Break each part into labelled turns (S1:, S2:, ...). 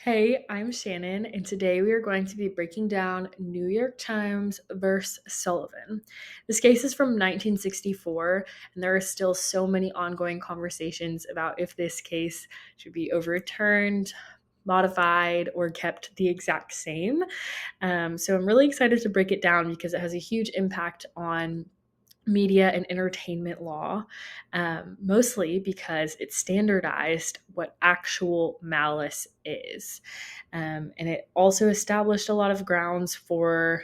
S1: Hey, I'm Shannon, and today we are going to be breaking down New York Times versus Sullivan. This case is from 1964, and there are still so many ongoing conversations about if this case should be overturned, modified, or kept the exact same. So I'm really excited to break it down because it has a huge impact on media and entertainment law, mostly because it standardized what actual malice is. And it also established a lot of grounds for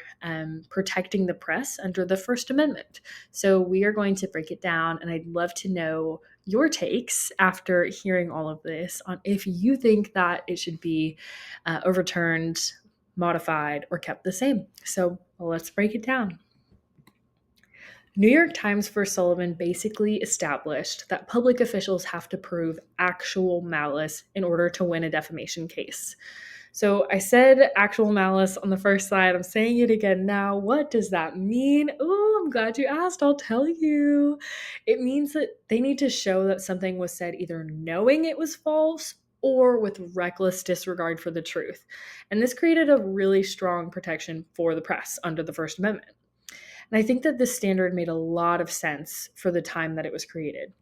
S1: protecting the press under the First Amendment. So we are going to break it down, and I'd love to know your takes after hearing all of this on if you think that it should be overturned, modified, or kept the same. So let's break it down. New York Times for Sullivan basically established that public officials have to prove actual malice in order to win a defamation case. So I said actual malice on the first slide. I'm saying it again now. What does that mean? Oh, I'm glad you asked. I'll tell you. It means that they need to show that something was said either knowing it was false or with reckless disregard for the truth. And this created a really strong protection for the press under the First Amendment. And I think that this standard made a lot of sense for the time that it was created.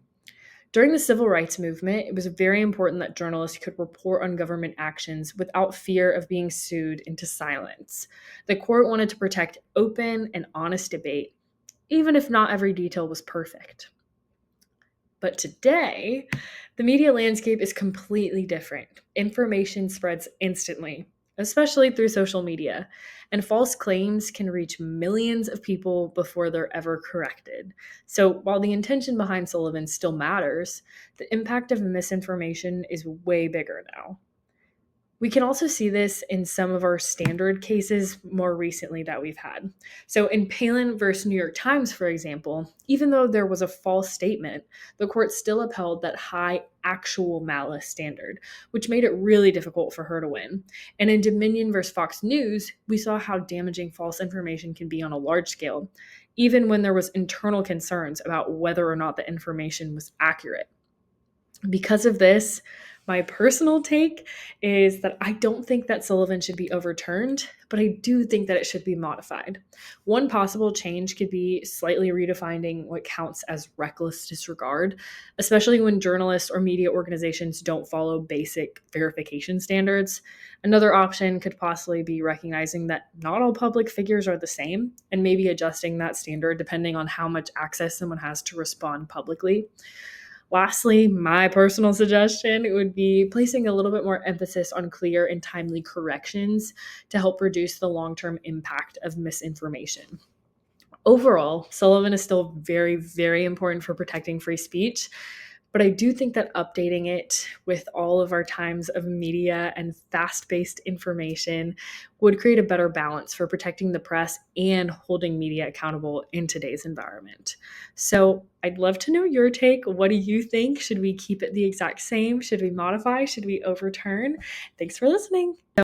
S1: During the civil rights movement, it was very important that journalists could report on government actions without fear of being sued into silence. The court wanted to protect open and honest debate, even if not every detail was perfect. But today, the media landscape is completely different. Information spreads instantly, especially through social media, and false claims can reach millions of people before they're ever corrected. So, while the intention behind Sullivan still matters, the impact of misinformation is way bigger now. We can also see this in some of our standard cases more recently that we've had. So, in Palin versus New York Times, for example, even though there was a false statement, the court still upheld that high actual malice standard, which made it really difficult for her to win. And in Dominion versus Fox News, we saw how damaging false information can be on a large scale, even when there was internal concerns about whether or not the information was accurate. Because of this, my personal take is that I don't think that Sullivan should be overturned, but I do think that it should be modified. One possible change could be slightly redefining what counts as reckless disregard, especially when journalists or media organizations don't follow basic verification standards. Another option could possibly be recognizing that not all public figures are the same and maybe adjusting that standard depending on how much access someone has to respond publicly. Lastly, my personal suggestion would be placing a little bit more emphasis on clear and timely corrections to help reduce the long term impact of misinformation. Overall, Sullivan is still very, very important for protecting free speech, but I do think that updating it with all of our times of media and fast paced information would create a better balance for protecting the press and holding media accountable in today's environment. So I'd love to know your take. What do you think? Should we keep it the exact same? Should we modify? Should we overturn? Thanks for listening.